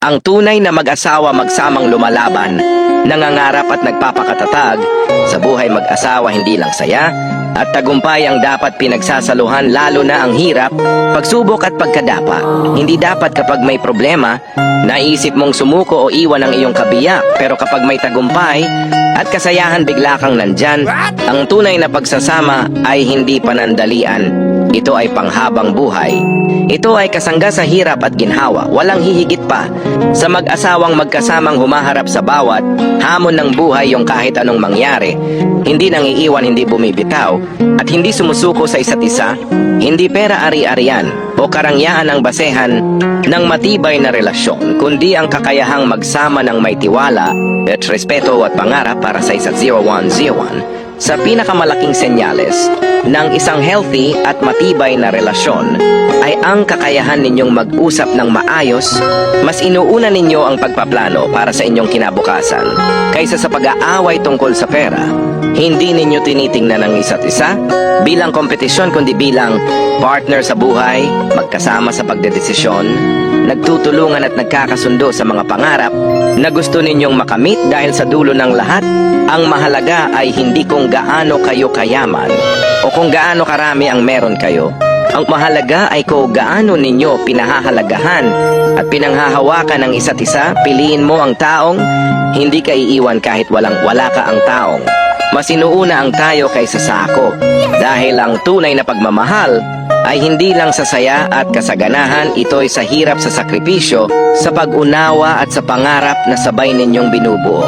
Ang tunay na mag-asawa magsamang lumalaban, nangangarap at nagpapakatatag sa buhay mag-asawa, hindi lang saya at tagumpay ang dapat pinagsasaluhan, lalo na ang hirap, pagsubok at pagkadapa. Hindi dapat kapag may problema, naisip mong sumuko o iwan ang iyong kabiyak. Pero kapag may tagumpay at kasayahan, bigla kang nandyan. Ang tunay na pagsasama ay hindi panandalian. Ito ay panghabang buhay. Ito ay kasangga sa hirap at ginhawa. Walang hihigit pa sa mag-asawang magkasamang humaharap sa bawat hamon ng buhay, yung kahit anong mangyari. Hindi nangiiwan, hindi bumibitaw, at hindi sumusuko sa isa't isa. Hindi pera ari-arian o karangyaan ang basehan ng matibay na relasyon, kundi ang kakayahang magsama ng may tiwala at respeto at pangarap para sa isa't 0101. Sa pinakamalaking senyales ng isang healthy at matibay na relasyon ay ang kakayahan ninyong mag-usap ng maayos. Mas inuuna ninyo ang pagpaplano para sa inyong kinabukasan kaysa sa pag-aaway tungkol sa pera. Hindi ninyo tinitingnan ang isa't isa bilang kompetisyon, kundi bilang partner sa buhay, magkasama sa pagdedesisyon, nagtutulungan at nagkakasundo sa mga pangarap na gusto ninyong makamit. Dahil sa dulo ng lahat, ang mahalaga ay hindi kung gaano kayo kayaman o kung gaano karami ang meron kayo. Ang mahalaga ay kung gaano ninyo pinahahalagahan at pinanghahawakan ang isa't isa. Piliin mo ang taong hindi ka iiwan kahit wala ka ang taong. Mas inuuna ang tayo kaysa sa ako. Dahil ang tunay na pagmamahal ay hindi lang sa saya at kasaganahan, ito'y sa hirap, sa sakripisyo, sa pag-unawa at sa pangarap na sabay ninyong binubuo.